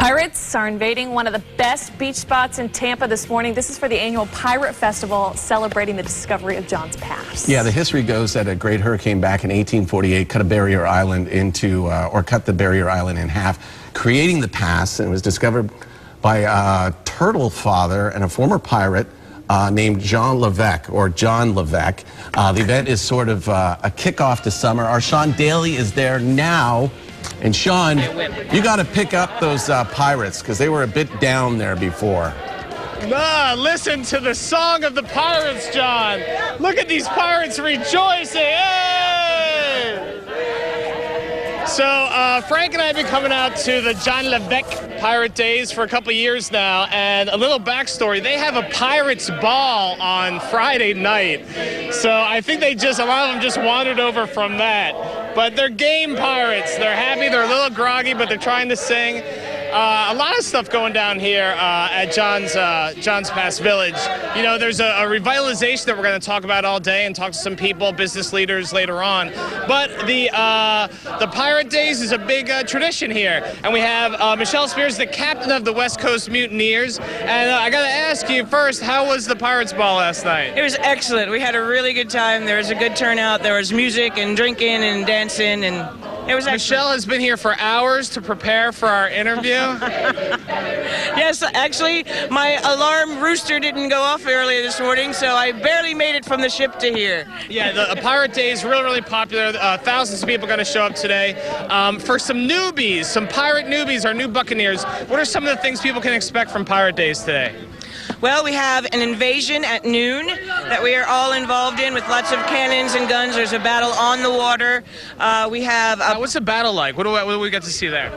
Pirates are invading one of the best beach spots in Tampa this morning. This is for the annual Pirate Festival celebrating the discovery of John's Pass. Yeah, the history goes that a great hurricane back in 1848 cut a barrier island cut the barrier island in half, creating the pass, and it was discovered by a turtle father and a former pirate named John Levique. The event is sort of a kickoff to summer. Our Sean Daly is there now. And Sean, you got to pick up those pirates because they were a bit down there before. Listen to the song of the pirates, John. Look at these pirates rejoicing. Hey! So Frank and I have been coming out to the John Levique Pirate Days for a couple years now, and a little backstory, they have a Pirates Ball on Friday night. So I think a lot of them just wandered over from that. But they're game pirates. They're happy, they're a little groggy, but they're trying to sing. A lot of stuff going down here at John's Pass Village. You know, there's a revitalization that we're going to talk about all day and talk to some people, business leaders later on. But the Pirate Days is a big tradition here. And we have Michelle Spears, the captain of the West Coast Mutineers. And I got to ask you first, how was the Pirates Ball last night? It was excellent. We had a really good time. There was a good turnout. There was music and drinking and dancing, and it was excellent. Michelle has been here for hours to prepare for our interview. Yes, actually, my alarm rooster didn't go off earlier this morning, so I barely made it from the ship to here. Yeah, the Pirate Day is really, really popular. Thousands of people are going to show up today. For some newbies, some pirate newbies, our new Buccaneers, what are some of the things people can expect from Pirate Days today? Well, we have an invasion at noon that we are all involved in with lots of cannons and guns. There's a battle on the water. We have... what's the battle like? What do we get to see there?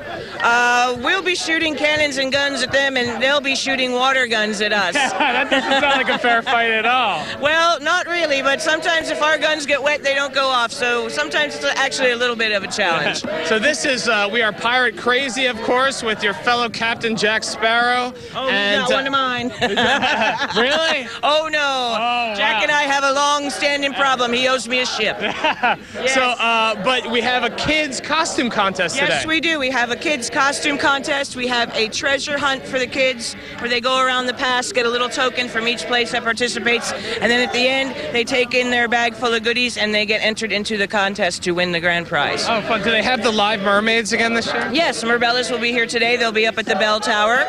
We'll be shooting cannons and guns at them, and they'll be shooting water guns at us. That doesn't sound like a fair fight at all. Well, not really, but sometimes if our guns get wet, they don't go off. So sometimes it's actually a little bit of a challenge. So this is, we are pirate crazy, of course, with your fellow captain, Jack Sparrow. Oh, and, not one of mine. Really? Oh, no. Oh, Jack and I have a long-standing problem. He owes me a ship. Yes. So, but we have a kids' costume contest today. Yes, we do. We have a kids' costume contest. We have a treasure hunt for the kids where they go around the pass, get a little token from each place that participates, and then at the end, they take in their bag full of goodies and they get entered into the contest to win the grand prize. Oh, fun. Do they have the live mermaids again this year? Yes, Merbellas will be here today. They'll be up at the bell tower.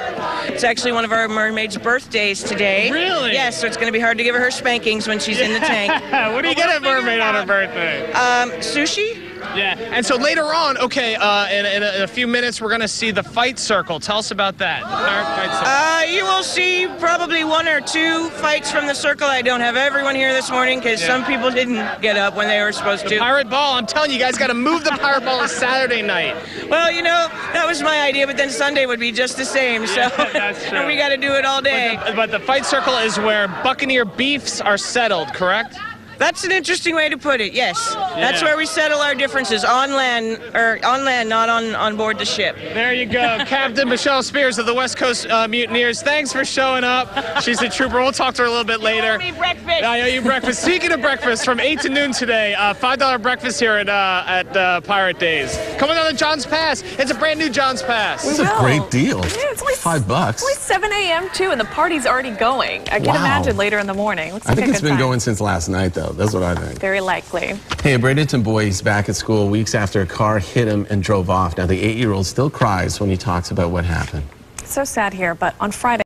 It's actually one of our mermaids' birthdays today. Really? Yes, so it's going to be hard to give her her spankings when she's in the tank. What do you get a mermaid on her birthday? Sushi. Yeah, and so later on, okay, in a few minutes, we're going to see the fight circle. Tell us about that. The pirate fight circle. You will see probably one or two fights from the circle. I don't have everyone here this morning because some people didn't get up when they were supposed to. The Pirate Ball, I'm telling you, guys got to move the Pirate Ball to Saturday night. Well, you know, that was my idea, but then Sunday would be just the same, so that's true. We got to do it all day. But the fight circle is where Buccaneer beefs are settled, correct? That's an interesting way to put it, yes. Yeah. That's where we settle our differences, on land, not on board the ship. There you go. Captain Michelle Spears of the West Coast Mutineers, thanks for showing up. She's a trooper. We'll talk to her a little bit later. You owe me breakfast. I owe you breakfast. Speaking of breakfast, from 8 to noon today, $5 breakfast here at Pirate Days. Coming on to John's Pass. It's a brand new John's Pass. It's a great deal. Yeah, it's only $5. It's only 7 a.m. too, and the party's already going. I can imagine later in the morning. Looks I think like it's been going since last night, though. That's what I think. Very likely. Hey, a Bradenton boy is back at school weeks after a car hit him and drove off. Now, the 8-year-old still cries when he talks about what happened. So sad here, but on Friday,